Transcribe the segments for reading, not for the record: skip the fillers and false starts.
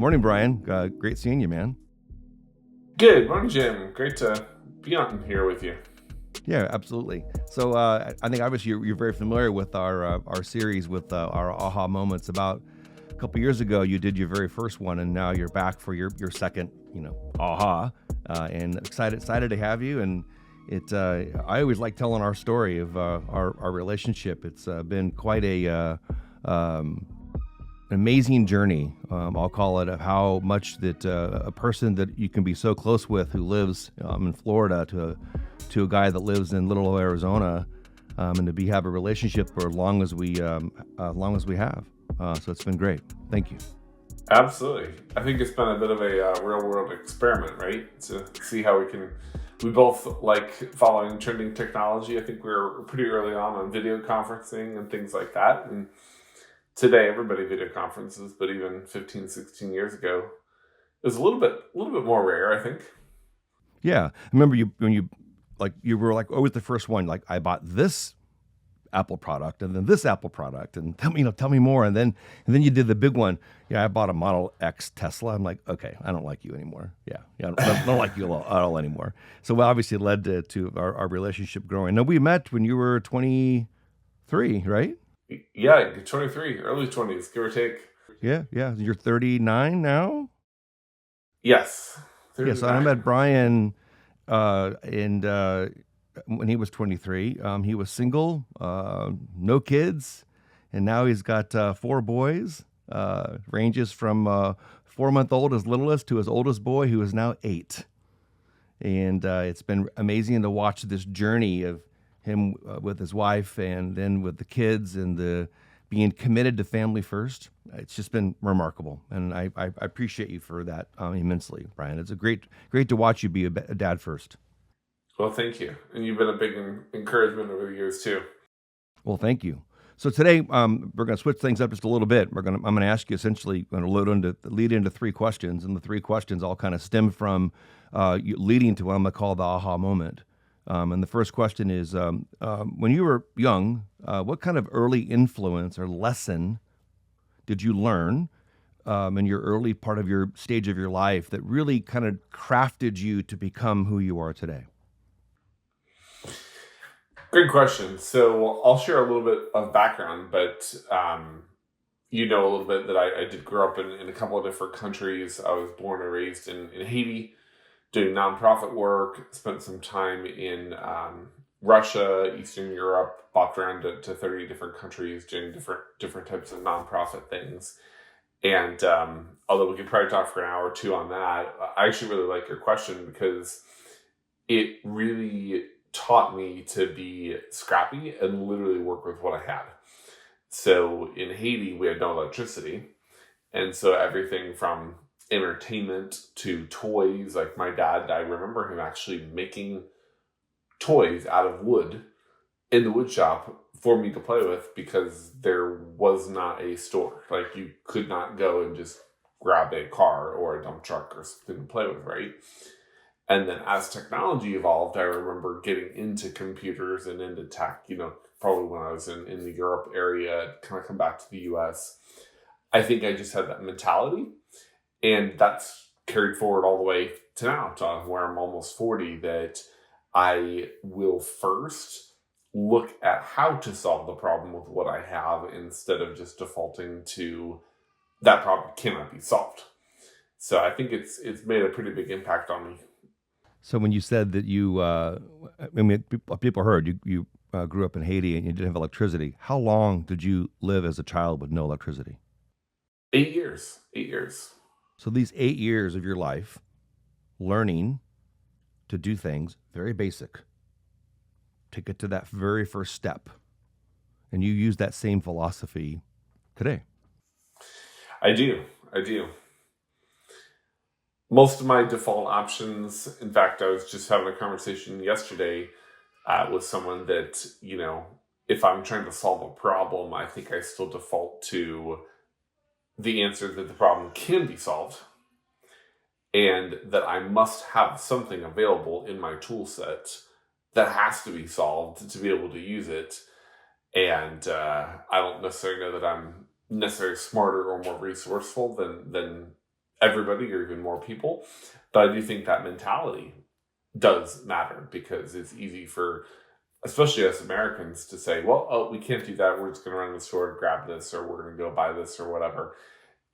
Morning, Brian. Great seeing you, man. Good morning, Jim. Great to be on here with you. Yeah, absolutely. So I think obviously you're very familiar with our series with our aha moments. About a couple years ago, you did your very first one, and now you're back for your second, aha. And excited to have you. And I always like telling our story of our relationship. It's been quite a amazing journey. I'll call it, of how much that a person that you can be so close with, who lives in Florida, to a guy that lives in Little Arizona, and to have a relationship for as long as we have. So it's been great. Thank you. Absolutely. I think it's been a bit of a real world experiment, right? To see how we both like following trending technology. I think we were pretty early on video conferencing and things like that. And today everybody video conferences, but even 15, 16 years ago, it was a little bit more rare, I think. Yeah. I remember when you were like always the first one, like, I bought this Apple product and then this Apple product, and tell me more. And then you did the big one. Yeah, I bought a Model X Tesla. I'm like, okay, I don't like you anymore. Yeah, I don't like you at all anymore. So we obviously led to our relationship growing. Now, we met when you were 23, right? Yeah, 23, early 20s, give or take. Yeah. You're 39 now? Yes. Yeah, so I met Brian and when he was 23. He was single, no kids, and now he's got 4 boys. Ranges from 4-month-old, his littlest, to his oldest boy, who is now 8. And it's been amazing to watch this journey of him with his wife, and then with the kids, and the being committed to family first. It's just been remarkable, and I appreciate you for that immensely, Brian. It's great to watch you be a dad first. Well, thank you. And you've been a big encouragement over the years, too. Well, thank you. So today we're going to switch things up just a little bit. I'm going to ask you, essentially, going to lead into 3 questions, and the 3 questions all kind of stem from leading to what I'm going to call the aha moment. And the first question is, when you were young, what kind of early influence or lesson did you learn in your early part of your stage of your life that really kind of crafted you to become who you are today? Great question. So I'll share a little bit of background, but you know a little bit that I did grow up in a couple of different countries. I was born and raised in Haiti, doing nonprofit work, spent some time in Russia, Eastern Europe, bopped around to 30 different countries, doing different types of nonprofit things. And although we could probably talk for an hour or two on that, I actually really like your question, because it really taught me to be scrappy and literally work with what I had. So in Haiti, we had no electricity. And so everything from entertainment to toys, like my dad, I remember him actually making toys out of wood in the wood shop for me to play with, because there was not a store. Like, you could not go and just grab a car or a dump truck or something to play with, right? And then as technology evolved, I remember getting into computers and into tech, probably when I was in the Europe area, kind of come back to the US. I think I just had that mentality, and that's carried forward all the way to now, to where I'm almost 40, that I will first look at how to solve the problem with what I have, instead of just defaulting to that problem cannot be solved. So I think it's made a pretty big impact on me. So when you said that people heard you grew up in Haiti and you didn't have electricity. How long did you live as a child with no electricity? 8 years. 8 years. So these 8 years of your life, learning to do things very basic, to get to that very first step, and you use that same philosophy today. I do. Most of my default options, in fact, I was just having a conversation yesterday with someone that, if I'm trying to solve a problem, I think I still default to the answer that the problem can be solved, and that I must have something available in my tool set that has to be solved to be able to use it. And I don't necessarily know that I'm necessarily smarter or more resourceful than everybody or even more people. But I do think that mentality does matter, because it's easy for, especially us Americans, to say, well, oh, we can't do that. We're just going to run to the store and grab this, or we're going to go buy this or whatever.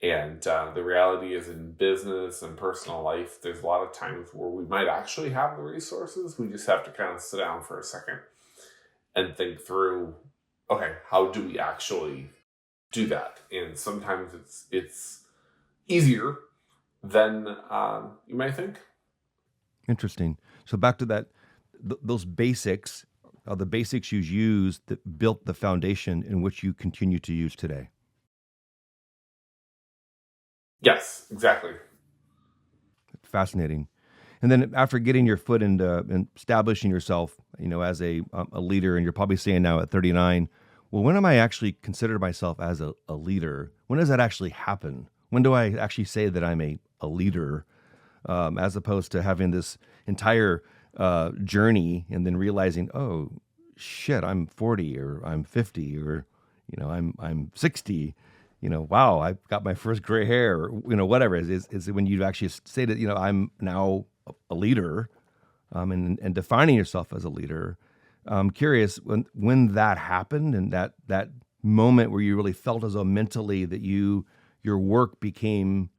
And the reality is, in business and personal life, there's a lot of times where we might actually have the resources. We just have to kind of sit down for a second and think through, okay, how do we actually do that? And sometimes it's easier than you might think. Interesting. So back to that, those basics, the basics you used that built the foundation in which you continue to use today. Yes, exactly. Fascinating. And then after getting your foot into and establishing yourself, as a leader, and you're probably saying now at 39, well, when am I actually consider myself as a leader? When does that actually happen? When do I actually say that I'm a leader, as opposed to having this entire journey and then realizing, oh, shit, I'm 40 or I'm 50 or, I'm 60. Wow, I've got my first gray hair, or, whatever. Is when you actually say that, I'm now a leader, and defining yourself as a leader. I'm curious when that happened, and that moment where you really felt as though mentally that your work became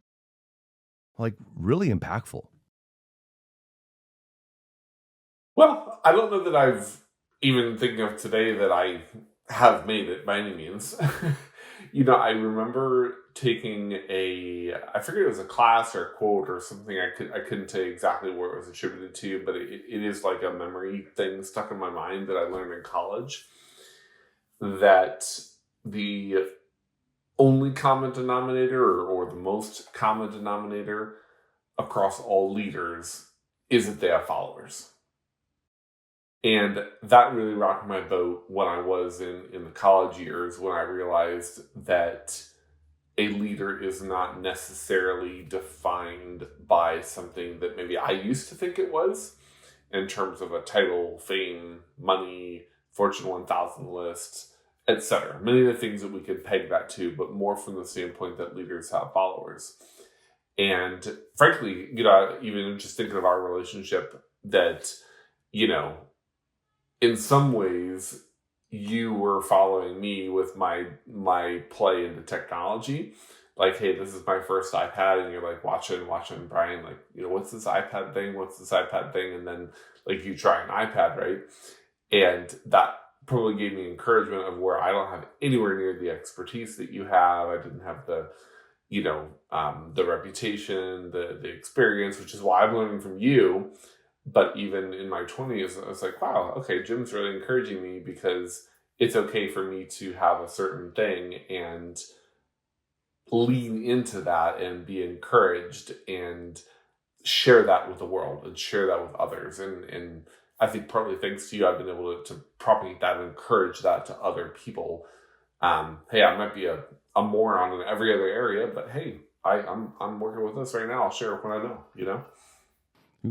like really impactful. Well, I don't know that I've even thinking of today that I have made it by any means. I remember taking I figured it was a class or a quote or something. I couldn't tell you exactly where it was attributed to, but it is like a memory thing stuck in my mind that I learned in college, that the only common denominator or the most common denominator across all leaders is that they have followers. And that really rocked my boat when I was in the college years, when I realized that a leader is not necessarily defined by something that maybe I used to think it was, in terms of a title, fame, money, Fortune 1000 lists, etc. Many of the things that we could peg that to, but more from the standpoint that leaders have followers. And frankly, even just thinking of our relationship, that, in some ways, you were following me with my play into technology. Like, hey, this is my first iPad, and you're like watching Brian, like, what's this iPad thing? What's this iPad thing? And then like you try an iPad, right? And that probably gave me encouragement of where I don't have anywhere near the expertise that you have. I didn't have the reputation, the experience, which is why I'm learning from you. But even in my 20s, I was like, wow, okay, Jim's really encouraging me, because it's okay for me to have a certain thing and lean into that and be encouraged and share that with the world and share that with others. And I think partly thanks to you, I've been able to propagate that and encourage that to other people. Hey, I might be a moron in every other area, but hey, I'm working with this right now. I'll share what I know,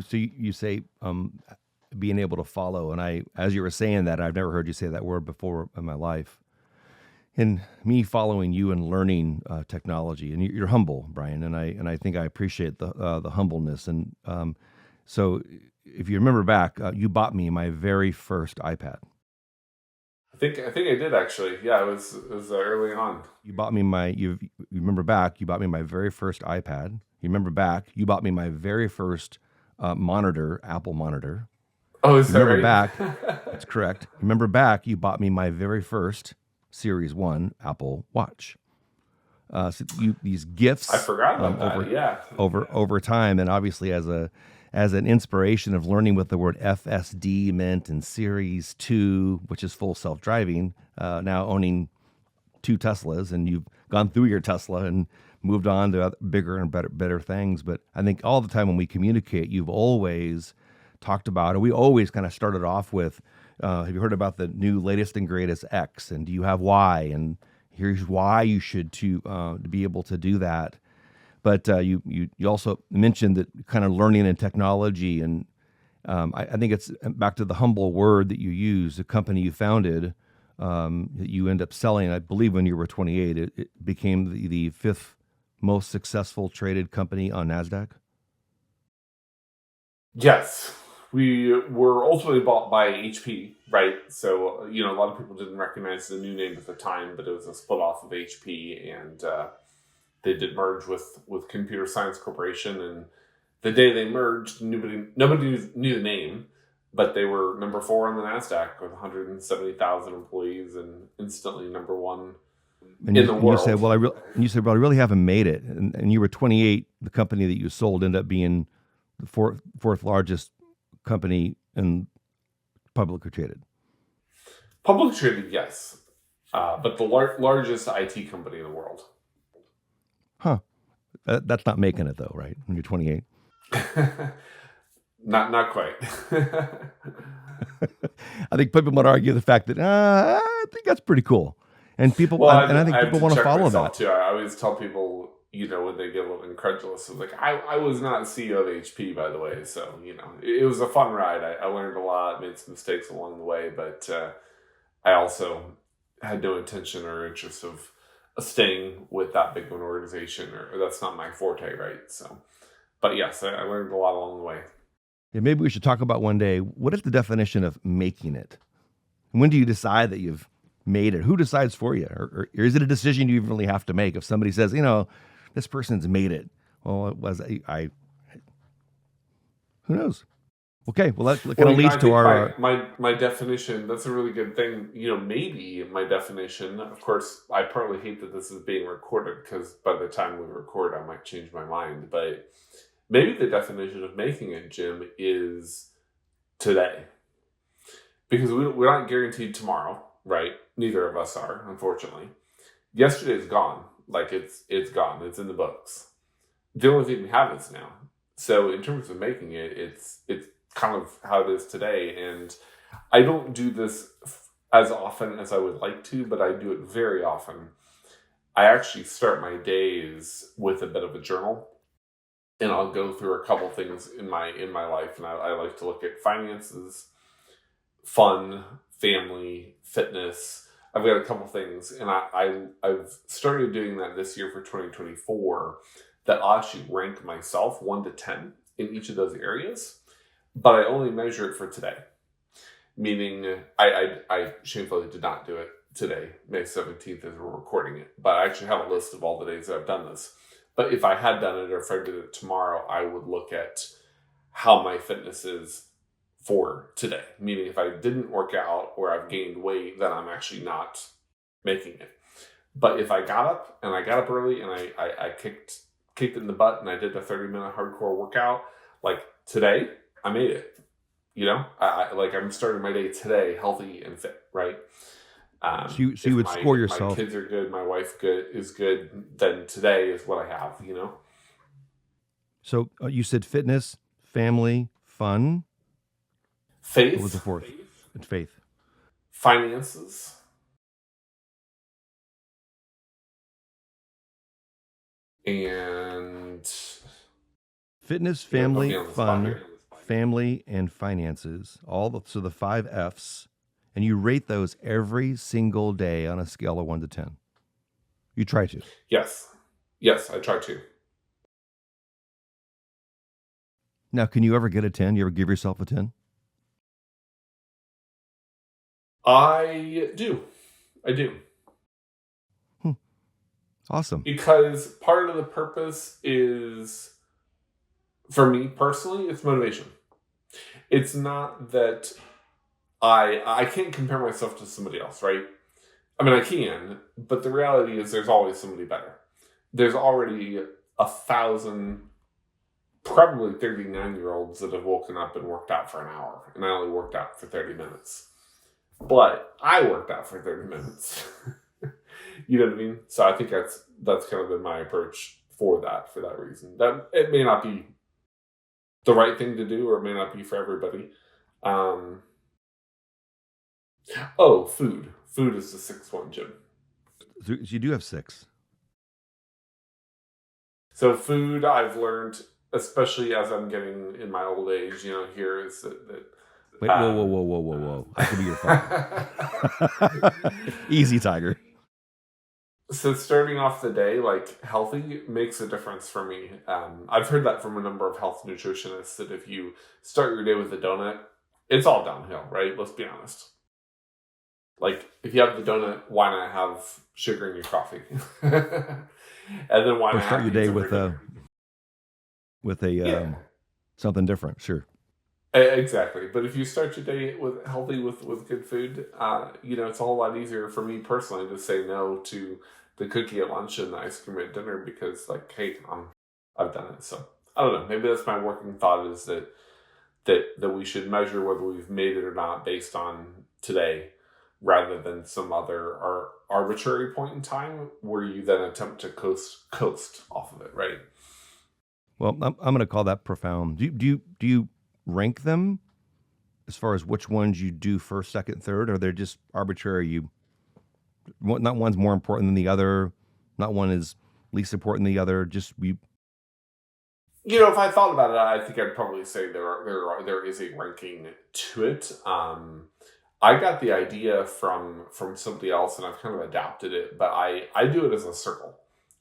So you say being able to follow, and as you were saying that, I've never heard you say that word before in my life. And me following you and learning technology, and you're humble, Brian, and I think I appreciate the humbleness. And so, if you remember back, you bought me my very first iPad. I think I did, actually. Yeah, it was early on. You bought me you remember back, you bought me my very first iPad. You remember back, you bought me my very first monitor, Apple monitor. Oh, is that remember right? Back, that's correct. Remember back, you bought me my very first Series 1 Apple Watch. So these gifts. I forgot about that. Yeah. Over time, and obviously as an inspiration of learning what the word FSD meant, and Series 2, which is full self-driving, now owning 2 Teslas, and you've gone through your Tesla and moved on to other, bigger and better things. But I think all the time when we communicate, you've always talked about, and we always kind of started off with, have you heard about the new latest and greatest X? And do you have Y? And here's why you should to be able to do that. But you also mentioned that kind of learning and technology, and I think it's back to the humble word that you use. The company you founded, that you end up selling, I believe when you were 28, it became the fifth most successful traded company on NASDAQ? Yes. We were ultimately bought by HP, right? So, a lot of people didn't recognize the new name at the time, but it was a split off of HP, and they did merge with Computer Science Corporation. And the day they merged, nobody knew the name, but they were number 4 on the NASDAQ with 170,000 employees and instantly number 1 in the world. You said, well, I really haven't made it. And you were 28. The company that you sold ended up being the fourth largest company and publicly traded. Publicly traded, yes. But the largest IT company in the world. Huh. That's not making it, though, right? When you're 28. Not quite. I think people might argue the fact that I think that's pretty cool. And people, I think people want to follow that. Too. I always tell people, when they get a little incredulous, like, I was not CEO of HP, by the way. So, it was a fun ride. I learned a lot, made some mistakes along the way, but I also had no intention or interest of staying with that big of an organization, or that's not my forte, right? So, but yes, I learned a lot along the way. Yeah, maybe we should talk about one day, what is the definition of making it? When do you decide that you've made it? Who decides for you? Or is it a decision you even really have to make? If somebody says, this person's made it. Well, it was, who knows? Okay, well, that kind of leads to our... My definition, that's a really good thing. Maybe my definition, of course, I partly hate that this is being recorded because by the time we record, I might change my mind. But maybe the definition of making it, Jim, is today. Because we're not guaranteed tomorrow, right? Neither of us are, unfortunately. Yesterday's gone. Like, it's gone. It's in the books. The only thing we have is now. So in terms of making it, it's kind of how it is today. And I don't do this as often as I would like to, but I do it very often. I actually start my days with a bit of a journal, and I'll go through a couple things in my life. And I like to look at finances, fun, family, fitness. I've got a couple things, and I've started doing that this year for 2024, that I'll actually rank myself 1 to 10 in each of those areas, but I only measure it for today. Meaning, I shamefully did not do it today, May 17th, as we're recording it, but I actually have a list of all the days that I've done this. But if I had done it, or if I did it tomorrow, I would look at how my fitness is for today. Meaning, if I didn't work out or I've gained weight, then I'm actually not making it. But if I got up early and I kicked it in the butt and I did a 30-minute hardcore workout, like today, I made it. I'm starting my day today healthy and fit, right? So you would score yourself. My kids are good, my wife is good, then today is what I have, So you said fitness, family, fun. Faith. What was the fourth? It's faith. Finances. And fitness, family, fun, family, and finances. So the 5 F's. And you rate those every single day on a scale of 1 to 10. You try to. Yes, I try to. Now, can you ever get a 10? You ever give yourself a 10? I do. Awesome. Because part of the purpose is, for me personally, it's motivation. It's not that I can't compare myself to somebody else, right? I mean, I can, but the reality is there's always somebody better. There's already 1,000, probably 39-year-olds that have woken up and worked out for an hour, and I only worked out for 30 minutes. But I worked out for 30 minutes. You know what I mean? So I think that's kind of been my approach for that reason. That it may not be the right thing to do, or it may not be for everybody. Food. Food is the 6th one, Jim. So you do have 6. So food, I've learned, especially as I'm getting in my old age, here is that wait, whoa. I could be your father. Easy, Tiger. So starting off the day like healthy makes a difference for me. I've heard that from a number of health nutritionists that if you start your day with a donut, it's all downhill, right? Let's be honest. Like if you have the donut, why not have sugar in your coffee? And then why Or not start have your day pizza for dinner? with a Yeah, something different. Sure. exactly. But if you start your day with healthy with good food, it's a whole lot easier for me personally to say no to the cookie at lunch and the ice cream at dinner because, like, hey, I've done it. So I don't know. Maybe that's my working thought is that we should measure whether we've made it or not based on today, rather than some other or arbitrary point in time where you then attempt to coast off of it, right? Well, I'm going to call that profound. Do you rank them as far as which ones you do first, second, third, or they're just arbitrary? Not one's more important than the other, not one is least important than the other. Just we. If I thought about it, I think I'd probably say there is a ranking to it. I got the idea from somebody else, and I've kind of adapted it, but I do it as a circle.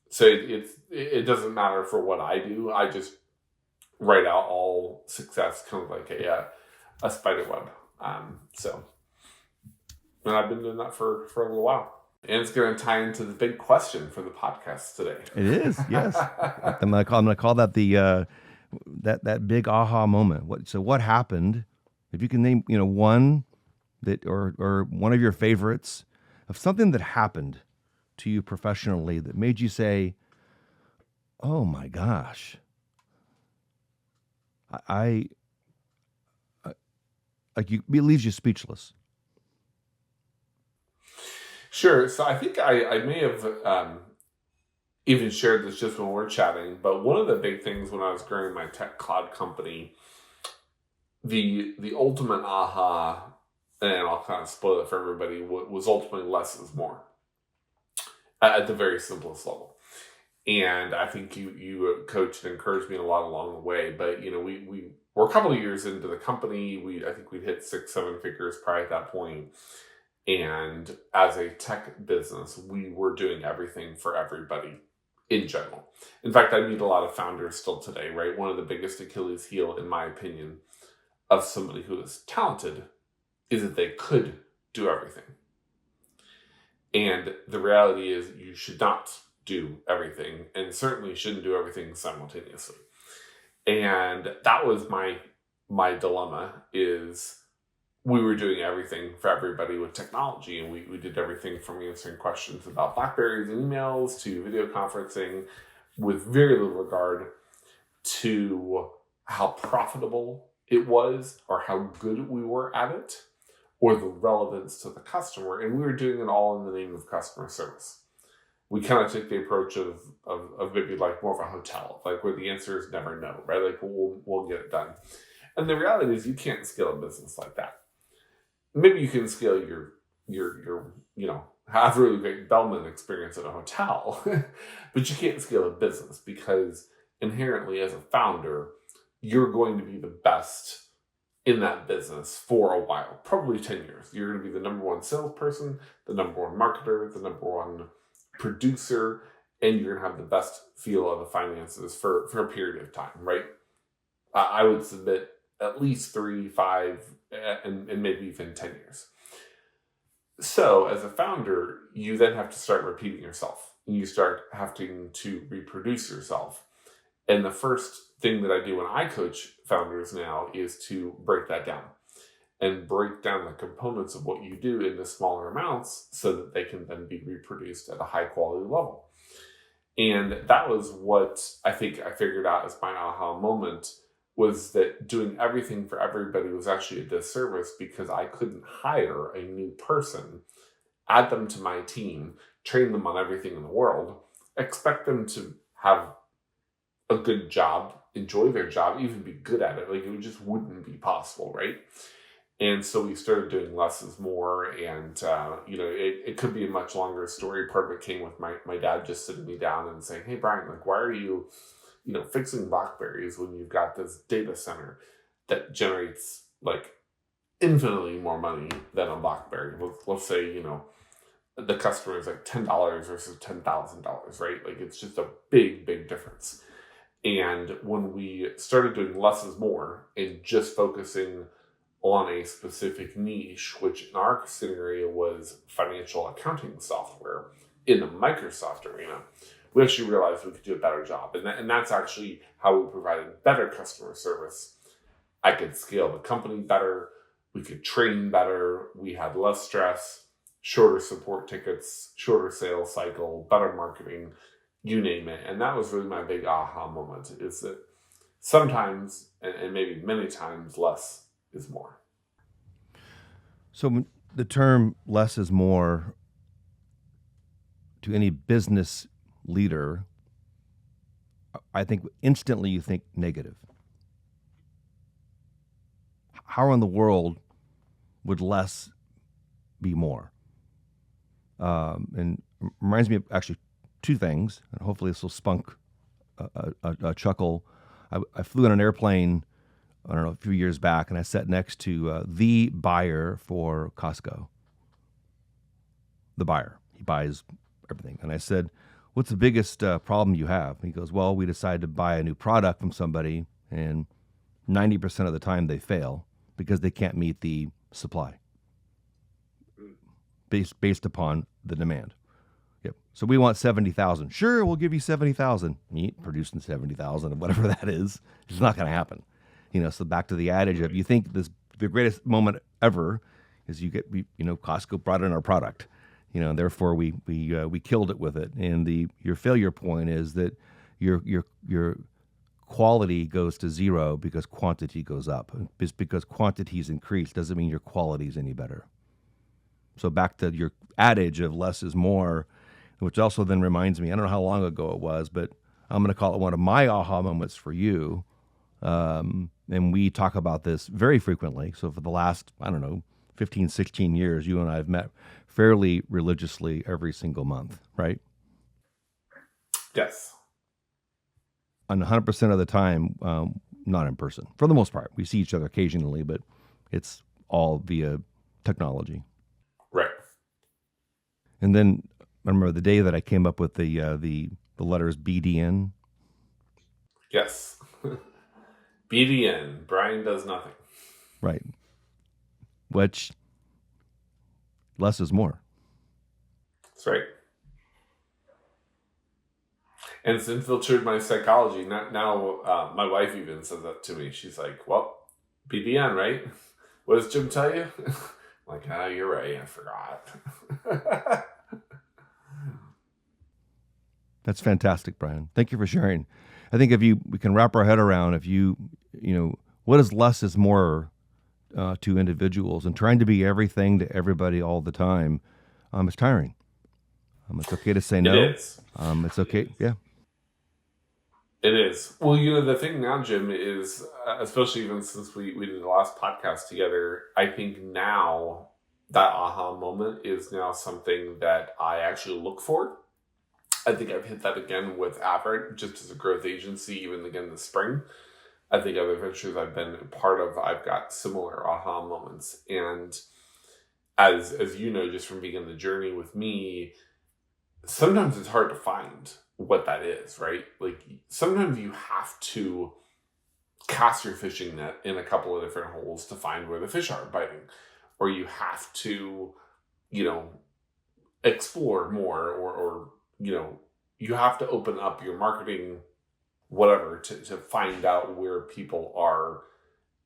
So it doesn't matter for what I do. I just write out all success, kind of like a spider web. So, and I've been doing that for a little while. And it's going to tie into the big question for the podcast today. It is, yes. I'm gonna call that the that big aha moment. What happened? If you can name, one that or one of your favorites of something that happened to you professionally that made you say, "Oh my gosh, I like you." It leaves you speechless. Sure. So I think I may have even shared this just when we're chatting, but one of the big things when I was growing my tech cloud company, the ultimate aha, and I'll kind of spoil it for everybody, was ultimately less is more at the very simplest level. And I think you coached and encouraged me a lot along the way. But we were a couple of years into the company. I think we'd hit 6-7 figures prior at that point. And as a tech business, we were doing everything for everybody in general. In fact, I meet a lot of founders still today, right? One of the biggest Achilles heel, in my opinion, of somebody who is talented is that they could do everything. And the reality is you should not do everything, and certainly shouldn't do everything simultaneously. And that was my dilemma is we were doing everything for everybody with technology, and we did everything from answering questions about BlackBerries and emails to video conferencing with very little regard to how profitable it was or how good we were at it or the relevance to the customer. And we were doing it all in the name of customer service. We kind of took the approach of maybe like more of a hotel, like where the answer is never no, right? Like we'll get it done. And the reality is you can't scale a business like that. Maybe you can scale your have really great bellman experience at a hotel, but you can't scale a business because inherently as a founder, you're going to be the best in that business for a while, probably 10 years. You're going to be the number one salesperson, the number one marketer, the number one producer, and you're going to have the best feel of the finances for a period of time, right? I would submit at least 3, 5, and maybe even 10 years. So as a founder, you then have to start repeating yourself. You start having to reproduce yourself. And the first thing that I do when I coach founders now is to break that down and break down the components of what you do into smaller amounts so that they can then be reproduced at a high quality level. And that was what I think I figured out as my aha moment, was that doing everything for everybody was actually a disservice because I couldn't hire a new person, add them to my team, train them on everything in the world, expect them to have a good job, enjoy their job, even be good at it. Like it just wouldn't be possible, right? And so we started doing less is more, and it could be a much longer story. Part of it came with my dad just sitting me down and saying, "Hey Brian, like why are you fixing BlackBerries when you've got this data center that generates like infinitely more money than a BlackBerry? Let's say the customer is like $10 versus $10,000, right? Like it's just a big, big difference. And when we started doing less is more and just focusing on a specific niche, which in our scenario was financial accounting software in the Microsoft arena, we actually realized we could do a better job. And that's actually how we provided better customer service. I could scale the company better. We could train better. We had less stress, shorter support tickets, shorter sales cycle, better marketing, you name it. And that was really my big aha moment, is that sometimes, and maybe many times, less is more. So the term less is more to any business leader, I think instantly you think negative. How in the world would less be more? And it reminds me of actually two things, and hopefully this will spunk a chuckle. I flew in an airplane, I don't know, a few years back, and I sat next to the buyer for Costco. The buyer. He buys everything. And I said, what's the biggest problem you have? And he goes, well, we decided to buy a new product from somebody, and 90% of the time they fail because they can't meet the supply based upon the demand. Yep. So we want 70,000. Sure, we'll give you 70,000. Meat producing 70,000 or whatever that is. It's not going to happen. So back to the adage of, you think the greatest moment ever is Costco brought in our product, and therefore we killed it with it. And your failure point is that your quality goes to zero because quantity goes up. Just because quantity's increased doesn't mean your quality's any better. So back to your adage of less is more, which also then reminds me, I don't know how long ago it was, but I'm going to call it one of my aha moments for you. And we talk about this very frequently. So for the last, 15, 16 years, you and I have met fairly religiously every single month, right? Yes. And 100% of the time, not in person. For the most part, we see each other occasionally, but it's all via technology. Right. And then I remember the day that I came up with the letters BDN. Yes. BDN, Brian does nothing. Right. Which, less is more. That's right. And it's infiltrated my psychology. Now, my wife even says that to me. She's like, well, BDN, right? What does Jim tell you? I'm like, you're right. I forgot. That's fantastic, Brian. Thank you for sharing. I think we can wrap our head around what is less is more to individuals, and trying to be everything to everybody all the time, it's tiring. It's okay to say no. It is. It's okay. Yeah. It is. Well, the thing now, Jim, is, especially even since we did the last podcast together, I think now that aha moment is now something that I actually look for. I think I've hit that again with Avery, just as a growth agency, even again this spring. I think other ventures I've been part of, I've got similar aha moments. And as you know, just from being in the journey with me, sometimes it's hard to find what that is, right? Like sometimes you have to cast your fishing net in a couple of different holes to find where the fish are biting, or you have to, explore more, or you have to open up your marketing, whatever, to find out where people are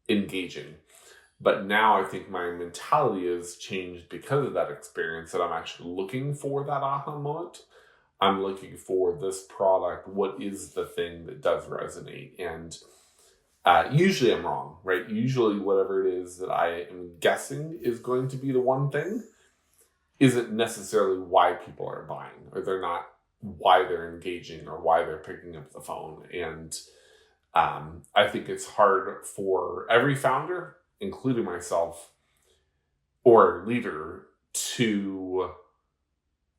engaging. But now I think my mentality has changed because of that experience, that I'm actually looking for that aha moment. I'm looking for this product. What is the thing that does resonate? And usually I'm wrong, right? Usually whatever it is that I am guessing is going to be the one thing isn't necessarily why people are buying, or they're not why they're engaging, or why they're picking up the phone. And I think it's hard for every founder, including myself, or leader, to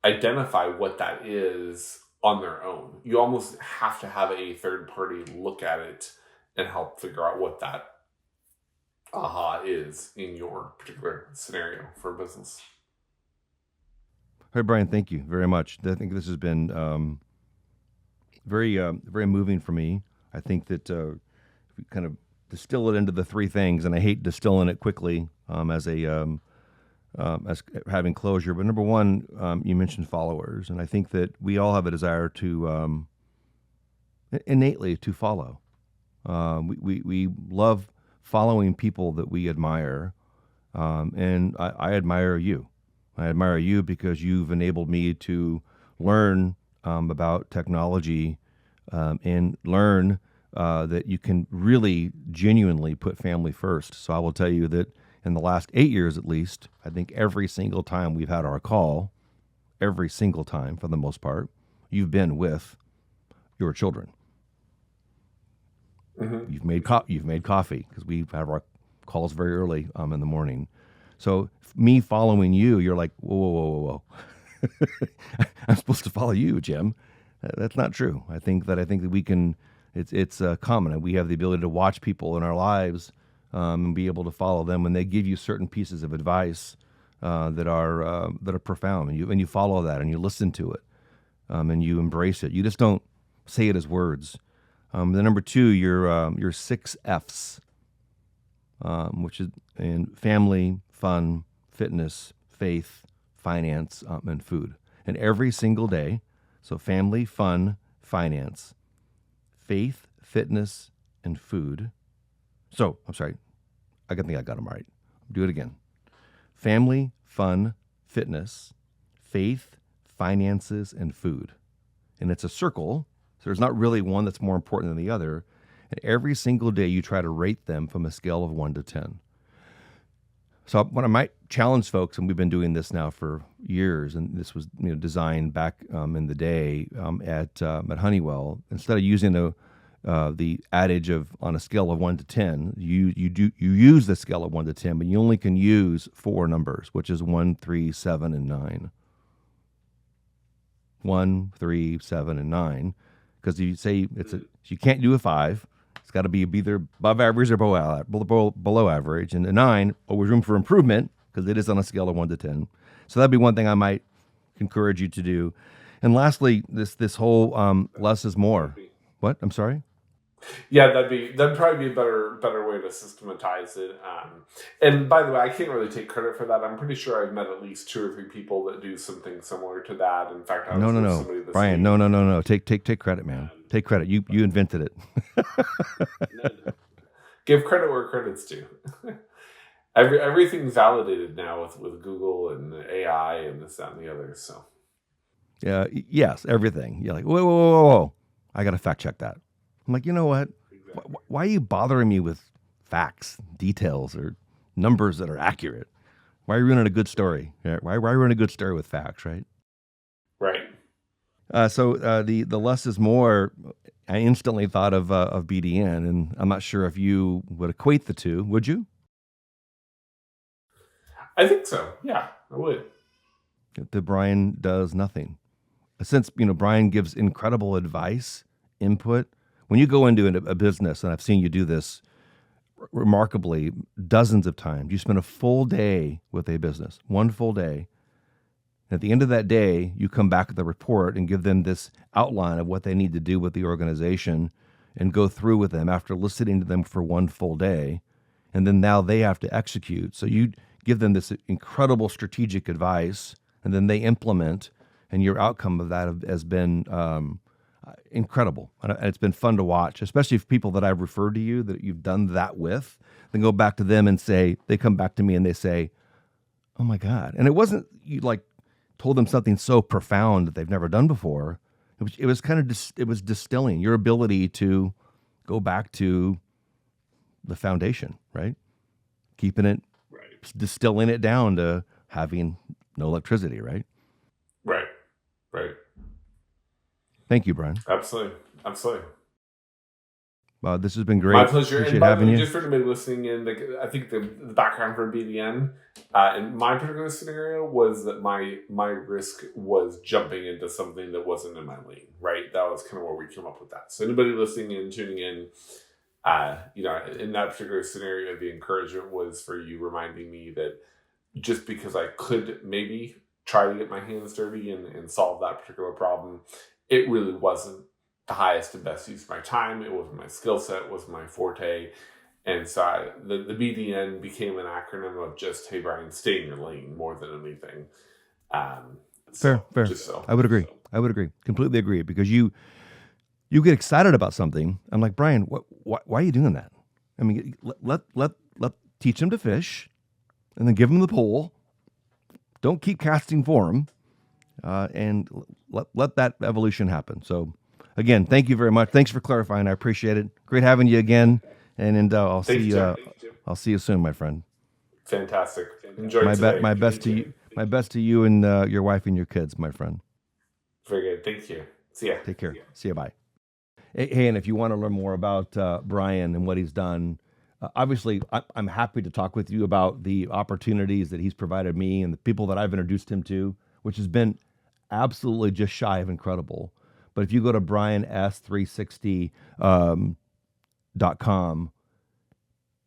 identify what that is on their own. You almost have to have a third party look at it and help figure out what that aha is in your particular scenario for business. Hey, Brian, thank you very much. I think this has been very moving for me. I think that if we kind of distill it into the three things, and I hate distilling it quickly as having closure. But number one, you mentioned followers, and I think that we all have a desire to innately to follow. We love following people that we admire, and I admire you. I admire you because you've enabled me to learn about technology and learn that you can really genuinely put family first. So I will tell you that in the last 8 years, at least, I think every single time we've had our call, every single time for the most part, you've been with your children. Mm-hmm. You've made coffee because we have our calls very early in the morning. So me following you, you're like, whoa, whoa, whoa, whoa, whoa. I'm supposed to follow you, Jim. That's not true. I think that we can. It's common. We have the ability to watch people in our lives and be able to follow them when they give you certain pieces of advice that are profound, and you follow that and you listen to it and you embrace it. You just don't say it as words. The number two, your 6 F's, which is in family, fun, fitness, faith, finance, and food. And every single day, so family, fun, finance, faith, fitness, and food. So, I'm sorry, I think I got them right. Do it again. Family, fun, fitness, faith, finances, and food. And it's a circle, so there's not really one that's more important than the other. And every single day you try to rate them from a scale of 1 to 10. So what I might challenge folks, and we've been doing this now for years, and this was designed back in the day at Honeywell. Instead of using the adage of on a scale of 1 to 10, you use the scale of 1 to 10, but you only can use 4 numbers, which is 1, 3, 7, and 9. 1, 3, 7, and 9, because you say you can't do a 5. It's got to be either above average or below average. And a 9, always room for improvement because it is on a scale of 1 to 10. So that'd be one thing I might encourage you to do. And lastly, this whole less is more. What? I'm sorry? Yeah, that'd probably be a better way to systematize it. And by the way, I can't really take credit for that. I'm pretty sure I've met at least 2 or 3 people that do something similar to that. In fact, I was with somebody this Brian, week. No. Take credit, man. Take credit. You invented it. No. Give credit where credit's due. Everything's validated now with Google and AI and this, that, and the other. So, yeah, yes, everything. You're like, whoa. I got to fact check that. I'm like, you know what? Exactly. Why are you bothering me with facts, details, or numbers that are accurate? Why are you running a good story? Why run a good story with facts, right? Right. So the less is more. I instantly thought of BDN, and I'm not sure if you would equate the two. Would you? I think so. Yeah, I would. That Brian does nothing. Since Brian gives incredible advice, input. When you go into a business, and I've seen you do this remarkably dozens of times, you spend a full day with a business, one full day. At the end of that day, you come back with a report and give them this outline of what they need to do with the organization and go through with them after listening to them for one full day. And then now they have to execute. So you give them this incredible strategic advice, and then they implement, and your outcome of that has been incredible. And it's been fun to watch, especially if people that I've referred to you that you've done that with, then go back to them and they come back to me and they say, oh my God. And it wasn't you like told them something so profound that they've never done before. It was kind of, it was distilling your ability to go back to the foundation, right? Keeping it, right. Distilling it down to having no electricity, right? Right. Thank you, Brian. Absolutely. This has been great. My pleasure. Appreciate and by having the way, you. Just for anybody listening in, I think the background for BDN in my particular scenario was that my risk was jumping into something that wasn't in my lane. Right, that was kind of where we came up with that. So anybody listening in, tuning in, in that particular scenario, the encouragement was for you reminding me that just because I could maybe try to get my hands dirty and solve that particular problem. It really wasn't the highest and best use of my time. It wasn't my skill set, it wasn't my forte. And so the BDN became an acronym of just, hey, Brian, stay in your lane more than anything. Fair. I would agree. Completely agree. Because you get excited about something. I'm like, Brian, why are you doing that? I mean, let teach him to fish, and then give him the pole. Don't keep casting for him, and let that evolution happen. So, again, thank you very much. Thanks for clarifying. I appreciate it. Great having you again, and I'll see you. I'll see you soon, my friend. Fantastic. Enjoy my best to you and your wife and your kids, my friend. Very good. Thank you. See ya. Take care. See ya. Bye. Hey, and if you want to learn more about Brian and what he's done, obviously I'm happy to talk with you about the opportunities that he's provided me and the people that I've introduced him to, which has been absolutely just shy of incredible. But if you go to brians360.com,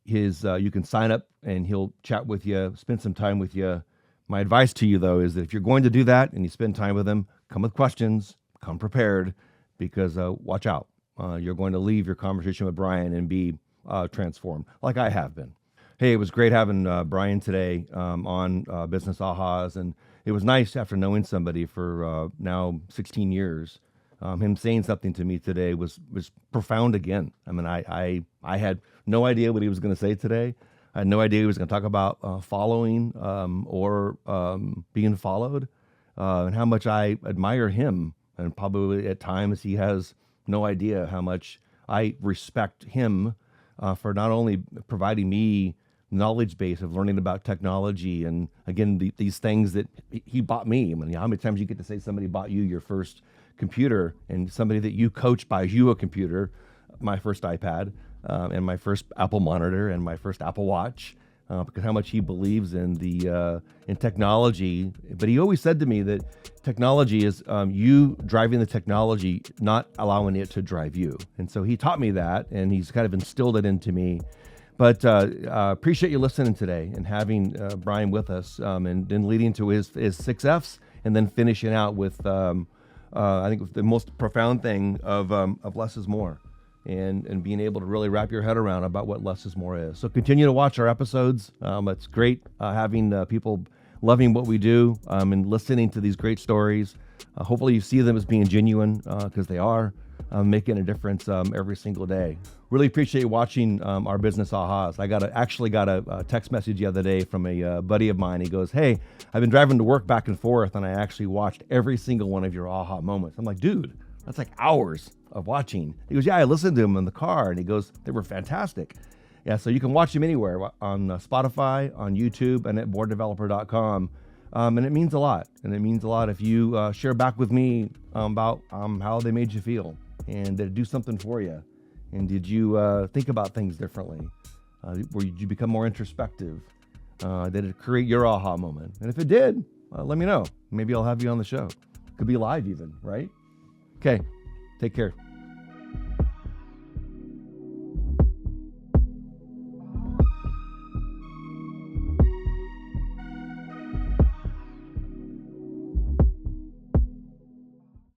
you can sign up and he'll chat with you, spend some time with you. My advice to you, though, is that if you're going to do that and you spend time with him, come with questions, come prepared, because watch out. You're going to leave your conversation with Brian and be transformed, like I have been. Hey, it was great having Brian today on Business Ahas, and it was nice after knowing somebody for now 16 years. Him saying something to me today was profound again. I mean, I had no idea what he was going to say today. I had no idea he was going to talk about following or being followed, and how much I admire him. And probably at times he has no idea how much I respect him for not only providing me knowledge base of learning about technology and, again, these things that he bought me. I mean, how many times you get to say somebody bought you your first computer, and somebody that you coach buys you a computer, my first iPad, and my first Apple monitor and my first Apple Watch, because how much he believes in in technology. But he always said to me that technology is you driving the technology, not allowing it to drive you. And so he taught me that, and he's kind of instilled it into me. But appreciate you listening today and having Brian with us, and then leading to his 6 Fs, and then finishing out with I think the most profound thing of less is more. And being able to really wrap your head around about what less is more is. So continue to watch our episodes. It's great having people loving what we do and listening to these great stories. Hopefully you see them as being genuine, because they are, making a difference every single day. Really appreciate you watching our Business Ahas. I actually got a text message the other day from a buddy of mine. He goes, "Hey, I've been driving to work back and forth, and I actually watched every single one of your aha moments." I'm like, "Dude, that's like hours of watching." He goes, "Yeah, I listened to them in the car." And he goes, "They were fantastic." Yeah, so you can watch them anywhere, on Spotify, on YouTube, and at boarddeveloper.com. And it means a lot. And it means a lot if you share back with me about how they made you feel, and did it do something for you? And did you think about things differently? Did you become more introspective? Did it create your aha moment? And if it did, let me know. Maybe I'll have you on the show. Could be live even, right? Okay, take care.